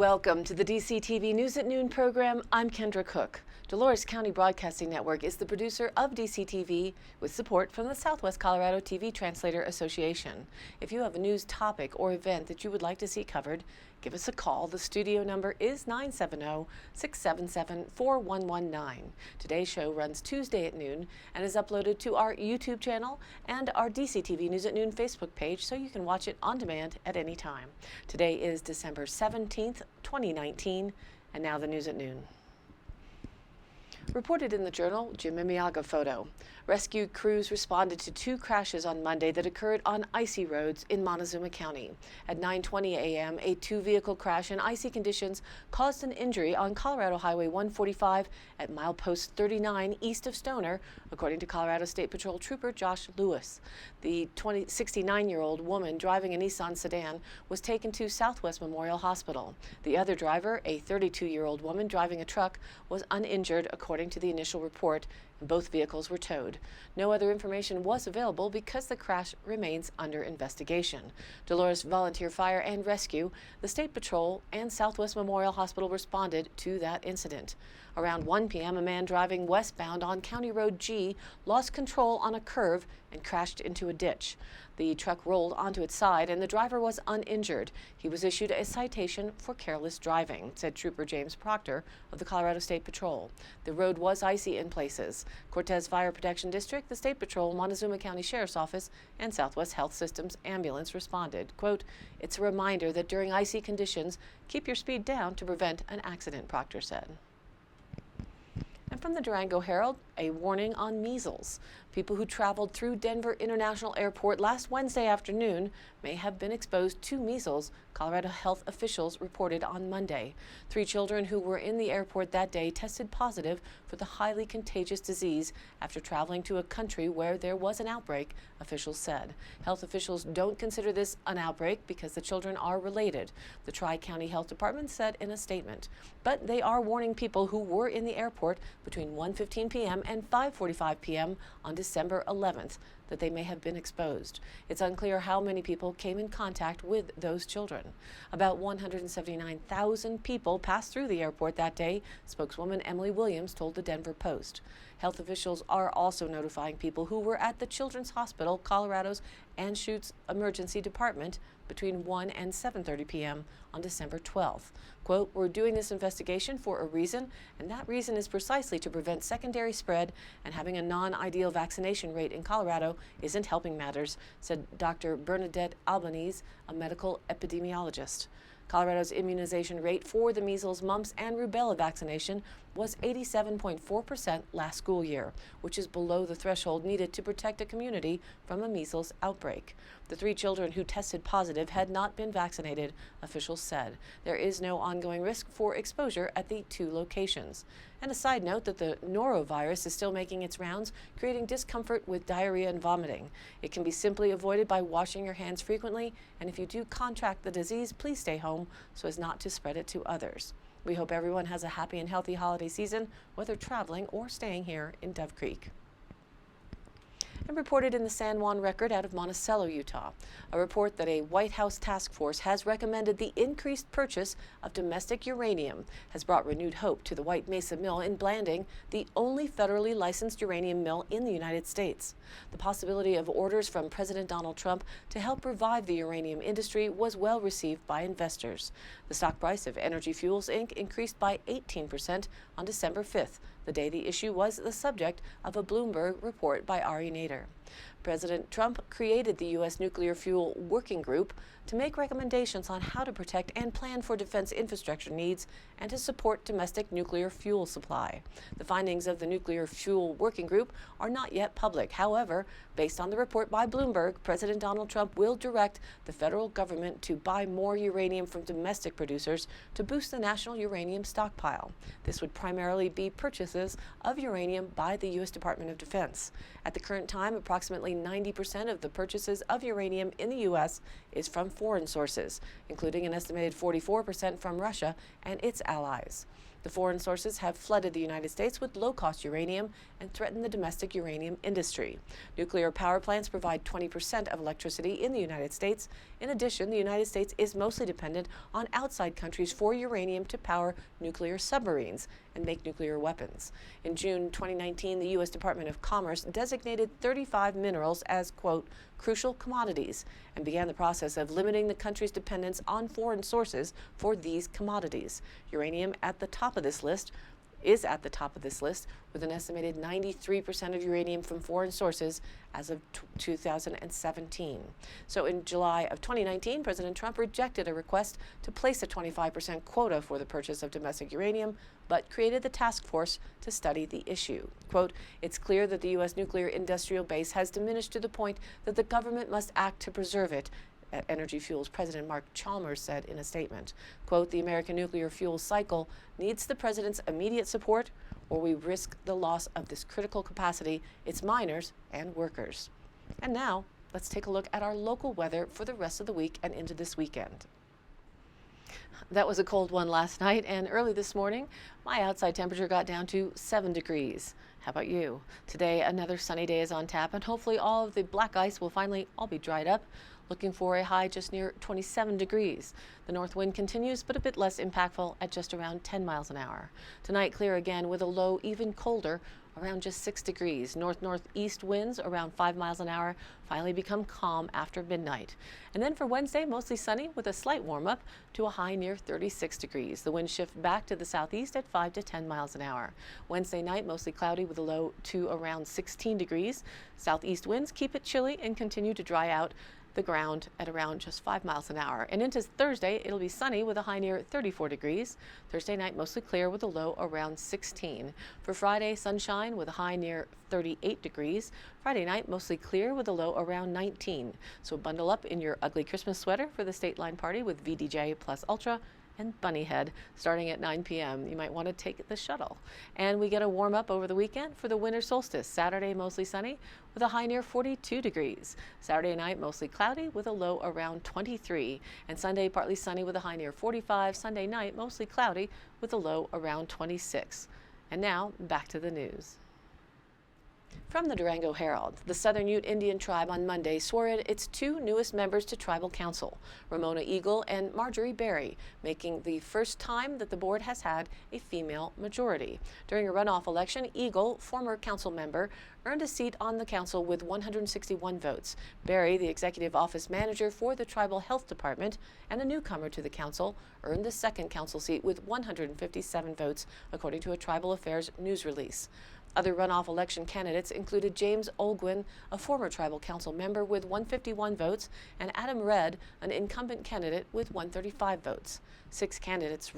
Welcome to the DCTV News at Noon program. I'm Kendra Cook. Dolores County Broadcasting Network is the producer of DCTV with support from the Southwest Colorado TV Translator Association. If you have a news topic or event that you would like to see covered, give us a call. The studio number is 970-677-4119. Today's show runs Tuesday at noon and is uploaded to our YouTube channel and our DCTV News at Noon Facebook page, so you can watch it on demand at any time. Today is December 17th, 2019, and now the News at Noon. Reported in the Journal, Jim Imiaga photo. Rescue crews responded to two crashes on Monday that occurred on icy roads in Montezuma County. At 9:20 a.m., a two-vehicle crash in icy conditions caused an injury on Colorado Highway 145 at milepost 39 east of Stoner, according to Colorado State Patrol Trooper Josh Lewis. The 69-year-old woman driving a Nissan sedan was taken to Southwest Memorial Hospital. The other driver, a 32-year-old woman driving a truck, was uninjured, according to the initial report, and both vehicles were towed. No other information was available because the crash remains under investigation. Dolores Volunteer Fire and Rescue, the State Patrol, and Southwest Memorial Hospital responded to that incident. Around 1 p.m., a man driving westbound on County Road G lost control on a curve and crashed into a ditch. The truck rolled onto its side and the driver was uninjured. He was issued a citation for careless driving, said Trooper James Proctor of the Colorado State Patrol. The road was icy in places. Cortez Fire Protection District, the State Patrol, Montezuma County Sheriff's Office, and Southwest Health Systems ambulance responded. Quote, "It's a reminder that during icy conditions, keep your speed down to prevent an accident," Proctor said. And from the Durango Herald, a warning on measles. People who traveled through Denver International Airport last Wednesday afternoon may have been exposed to measles, Colorado health officials reported on Monday. 3 children who were in the airport that day tested positive for the highly contagious disease after traveling to a country where there was an outbreak, officials said. Health officials don't consider this an outbreak because the children are related, the Tri-County Health Department said in a statement. But they are warning people who were in the airport between 1:15 p.m. and 5:45 p.m. on December 11th that they may have been exposed. It's unclear how many people came in contact with those children. About 179,000 people passed through the airport that day, spokeswoman Emily Williams told the Denver Post. Health officials are also notifying people who were at the Children's Hospital, Colorado's Anschutz Emergency Department between 1 and 7:30 p.m. on December 12th. Quote, "We're doing this investigation for a reason, and that reason is precisely to prevent secondary spread, and having a non-ideal vaccination rate in Colorado isn't helping matters," said Dr. Bernadette Albanese, a medical epidemiologist. Colorado's immunization rate for the measles, mumps, and rubella vaccination was 87.4% last school year, which is below the threshold needed to protect a community from a measles outbreak. The 3 children who tested positive had not been vaccinated, officials said. There is no ongoing risk for exposure at the 2 locations. And a side note that the norovirus is still making its rounds, creating discomfort with diarrhea and vomiting. It can be simply avoided by washing your hands frequently, and if you do contract the disease, please stay home so as not to spread it to others. We hope everyone has a happy and healthy holiday season, whether traveling or staying here in Dove Creek. And reported in the San Juan Record out of Monticello, Utah, a report that a White House task force has recommended the increased purchase of domestic uranium has brought renewed hope to the White Mesa Mill in Blanding, the only federally licensed uranium mill in the United States. The possibility of orders from President Donald Trump to help revive the uranium industry was well received by investors. The stock price of Energy Fuels Inc. increased by 18% on December 5th, the day the issue was the subject of a Bloomberg report by Ari Nader. President Trump created the U.S. Nuclear Fuel Working Group to make recommendations on how to protect and plan for defense infrastructure needs and to support domestic nuclear fuel supply. The findings of the Nuclear Fuel Working Group are not yet public. However, based on the report by Bloomberg, President Donald Trump will direct the federal government to buy more uranium from domestic producers to boost the national uranium stockpile. This would primarily be purchases of uranium by the U.S. Department of Defense. At the current time, approximately 90% of the purchases of uranium in the U.S. is from foreign sources, including an estimated 44% from Russia and its allies. The foreign sources have flooded the United States with low-cost uranium and threaten the domestic uranium industry. Nuclear power plants provide 20% of electricity in the United States. In addition, the United States is mostly dependent on outside countries for uranium to power nuclear submarines and make nuclear weapons. In June 2019, the U.S. Department of Commerce designated 35 minerals as, quote, crucial commodities and began the process of limiting the country's dependence on foreign sources for these commodities. Uranium is at the top of this list with an estimated 93% of uranium from foreign sources as of 2017. So in July of 2019, President Trump rejected a request to place a 25% quota for the purchase of domestic uranium, but created the task force to study the issue. Quote, it's clear that the U.S. nuclear industrial base has diminished to the point that the government must act to preserve it, Energy Fuels President Mark Chalmers said in a statement. Quote, the American nuclear fuel cycle needs the president's immediate support, or we risk the loss of this critical capacity, its miners and workers. And now, let's take a look at our local weather for the rest of the week and into this weekend. That was a cold one last night, and early this morning, my outside temperature got down to 7 degrees. How about you? Today, another sunny day is on tap, and hopefully all of the black ice will finally all be dried up. Looking for a high just near 27 degrees. The north wind continues, but a bit less impactful at just around 10 miles an hour. Tonight, clear again with a low even colder, around just 6 degrees. North-northeast winds around 5 miles an hour finally become calm after midnight. And then for Wednesday, mostly sunny with a slight warm-up to a high near 36 degrees. The winds shift back to the southeast at 5 to 10 miles an hour. Wednesday night, mostly cloudy with a low to around 16 degrees. Southeast winds keep it chilly and continue to dry out the ground at around just 5 miles an hour. And into Thursday, it'll be sunny with a high near 34 degrees. Thursday night, mostly clear with a low around 16. For Friday, sunshine with a high near 38 degrees. Friday night, mostly clear with a low around 19. So bundle up in your ugly Christmas sweater for the State Line Party with VDJ Plus Ultra and Bunny Head starting at 9 p.m. You might want to take the shuttle. And we get a warm up over the weekend for the winter solstice. Saturday, mostly sunny with a high near 42 degrees. Saturday night, mostly cloudy with a low around 23. And Sunday, partly sunny with a high near 45. Sunday night, mostly cloudy with a low around 26. And now, back to the news. From the Durango Herald, the Southern Ute Indian tribe on Monday swore in its 2 newest members to tribal council, Ramona Eagle and Marjorie Berry, making the first time that the board has had a female majority. During a runoff election, Eagle, former council member, earned a seat on the council with 161 votes. Berry, the executive office manager for the tribal health department and a newcomer to the council, earned the second council seat with 157 votes, according to a Tribal Affairs news release. Other runoff election candidates included James Olguin, a former tribal council member with 151 votes, and Adam Redd, an incumbent candidate with 135 votes. 6 candidates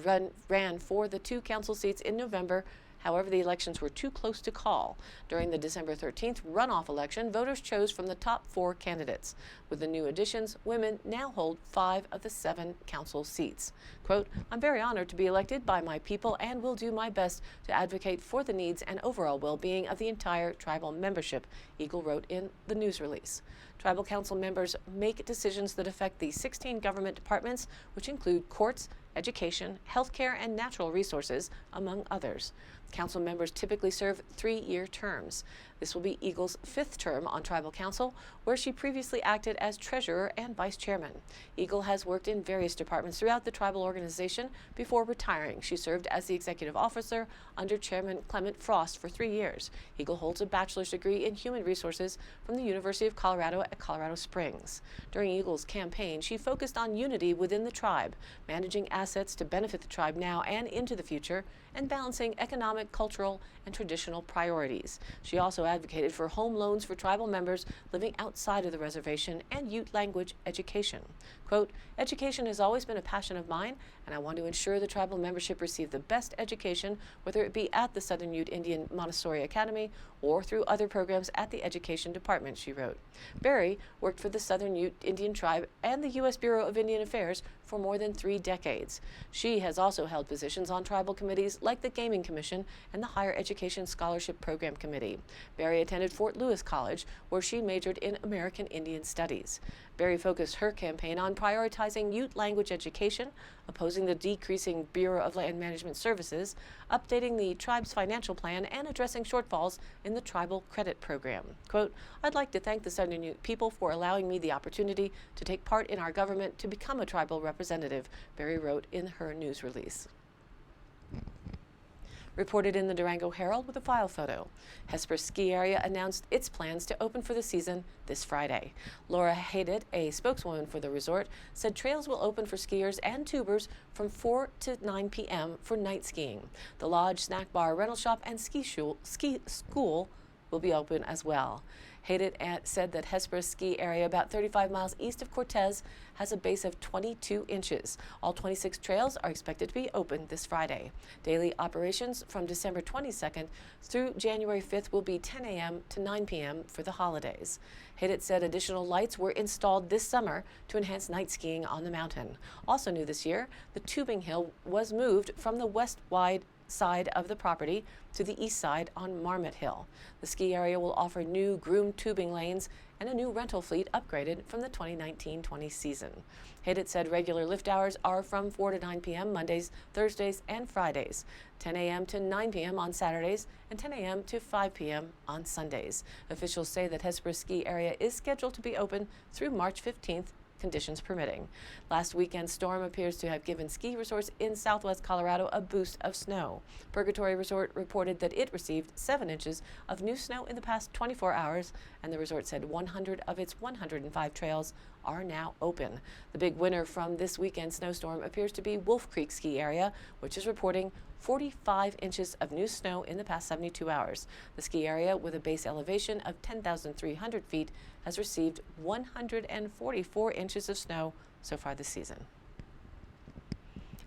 ran for the 2 council seats in November. However, the elections were too close to call. During the December 13th runoff election, voters chose from the top 4 candidates. With the new additions, women now hold 5 of the 7 council seats. Quote, I'm very honored to be elected by my people and will do my best to advocate for the needs and overall well-being of the entire tribal membership, Eagle wrote in the news release. Tribal council members make decisions that affect the 16 government departments, which include courts, education, healthcare, and natural resources, among others. Council members typically serve 3-year terms. This will be Eagle's 5th term on tribal council, where she previously acted as treasurer and vice chairman. Eagle has worked in various departments throughout the tribal organization before retiring. She served as the executive officer under Chairman Clement Frost for 3 years. Eagle holds a bachelor's degree in human resources from the University of Colorado at Colorado Springs. During Eagle's campaign, she focused on unity within the tribe, managing assets to benefit the tribe now and into the future, and balancing economic, cultural, and traditional priorities. She also advocated for home loans for tribal members living outside of the reservation and Ute language education. Quote, education has always been a passion of mine, and I want to ensure the tribal membership receive the best education, whether it be at the Southern Ute Indian Montessori Academy or through other programs at the Education Department, she wrote. Berry worked for the Southern Ute Indian Tribe and the U.S. Bureau of Indian Affairs for more than 3 decades. She has also held positions on tribal committees like the Gaming Commission and the Higher Education Scholarship Program Committee. Berry attended Fort Lewis College, where she majored in American Indian Studies. Berry focused her campaign on prioritizing Ute language education, opposing the decreasing Bureau of Land Management Services, updating the tribe's financial plan, and addressing shortfalls in the tribal credit program. Quote, "I'd like to thank the Southern Ute people for allowing me the opportunity to take part in our government to become a tribal representative," Berry wrote in her news release. Reported in the Durango Herald with a file photo. Hesper Ski Area announced its plans to open for the season this Friday. Laura Haydet, a spokeswoman for the resort, said trails will open for skiers and tubers from 4 to 9 p.m. for night skiing. The lodge, snack bar, rental shop, and ski school will be open as well. Haydet said that Hesper's ski area, about 35 miles east of Cortez, has a base of 22 inches. All 26 trails are expected to be open this Friday. Daily operations from December 22nd through January 5th will be 10 a.m. to 9 p.m. for the holidays. Haydet said additional lights were installed this summer to enhance night skiing on the mountain. Also new this year, the tubing hill was moved from the west-wide side of the property to the east side on Marmot Hill. The ski area will offer new groomed tubing lanes and a new rental fleet upgraded from the 2019-20 season. Haydet said regular lift hours are from 4 to 9 p.m. Mondays, Thursdays, and Fridays, 10 a.m. to 9 p.m. on Saturdays, and 10 a.m. to 5 p.m. on Sundays. Officials say that Hesper Ski Area is scheduled to be open through March 15th, conditions permitting. Last weekend's storm appears to have given ski resorts in southwest Colorado a boost of snow. Purgatory Resort reported that it received 7 inches of new snow in the past 24 hours, and the resort said 100 of its 105 trails are now open. The big winner from this weekend's snowstorm appears to be Wolf Creek Ski Area, which is reporting 45 inches of new snow in the past 72 hours. The ski area, with a base elevation of 10,300 feet, has received 144 inches of snow so far this season.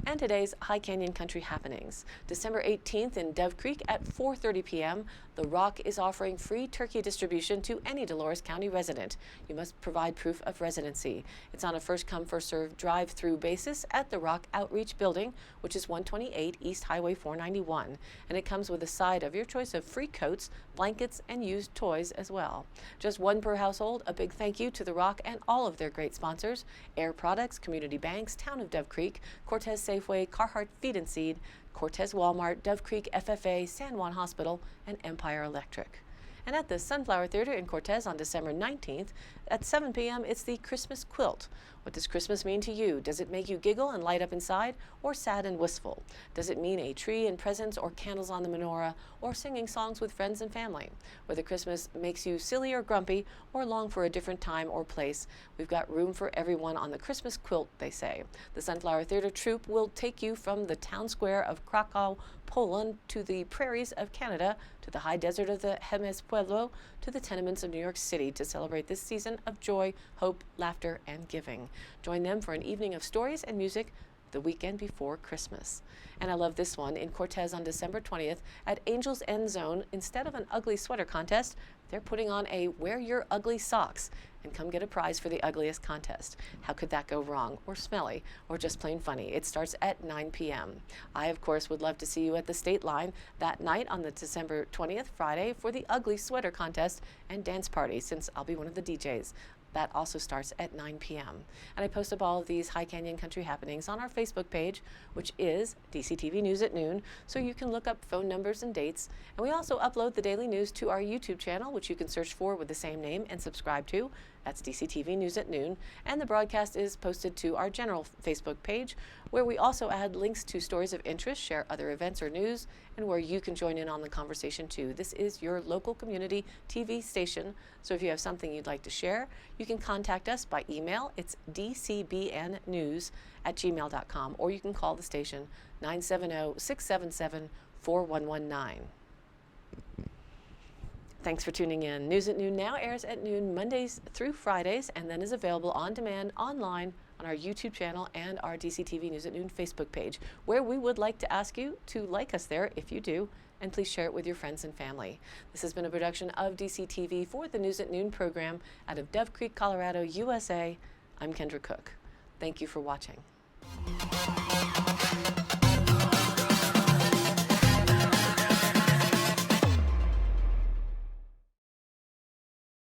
And today's High Canyon Country happenings. December 18th in Dove Creek at 4:30 p.m., The Rock is offering free turkey distribution to any Dolores County resident. You must provide proof of residency. It's on a first-come, first-served drive-through basis at The Rock Outreach Building, which is 128 East Highway 491. And it comes with a side of your choice of free coats, blankets, and used toys as well. Just one per household. A big thank you to The Rock and all of their great sponsors: Air Products, Community Banks, Town of Dove Creek, Cortez Safeway, Carhartt Feed and Seed, Cortez Walmart, Dove Creek FFA, San Juan Hospital, and Empire Electric. And at the Sunflower Theater in Cortez on December 19th at 7 p.m., it's the Christmas Quilt. What does Christmas mean to you? Does it make you giggle and light up inside, or sad and wistful? Does it mean a tree and presents, or candles on the menorah, or singing songs with friends and family? Whether Christmas makes you silly or grumpy, or long for a different time or place, we've got room for everyone on the Christmas Quilt, they say. The Sunflower Theater troupe will take you from the town square of Krakow, Poland, to the prairies of Canada, to the high desert of the Jemez Pueblo, to the tenements of New York City to celebrate this season of joy, hope, laughter, and giving. Join them for an evening of stories and music the weekend before Christmas. And I love this one. In Cortez on December 20th at Angel's End Zone, instead of an ugly sweater contest, they're putting on a Wear Your Ugly Socks and come get a prize for the ugliest contest. How could that go wrong, or smelly, or just plain funny? It starts at 9 p.m. I, of course, would love to see you at the State Line that night on the December 20th, Friday, for the Ugly Sweater Contest and dance party, since I'll be one of the DJs. That also starts at 9 p.m. And I post up all of these High Canyon Country happenings on our Facebook page, which is DCTV News at Noon, so you can look up phone numbers and dates. And we also upload the daily news to our YouTube channel, which you can search for with the same name and subscribe to. That's DCTV News at Noon. And the broadcast is posted to our general Facebook page, where we also add links to stories of interest, share other events or news, and where you can join in on the conversation too. This is your local community TV station, so if you have something you'd like to share, you can contact us by email. It's dcbnnews@gmail.com, or you can call the station 970-677-4119. Thanks for tuning in. News at Noon now airs at noon Mondays through Fridays, and then is available on demand online on our YouTube channel and our DCTV News at Noon Facebook page, where we would like to ask you to like us there if you do, and please share it with your friends and family. This has been a production of DCTV for the News at Noon program out of Dove Creek, Colorado, USA. I'm Kendra Cook. Thank you for watching.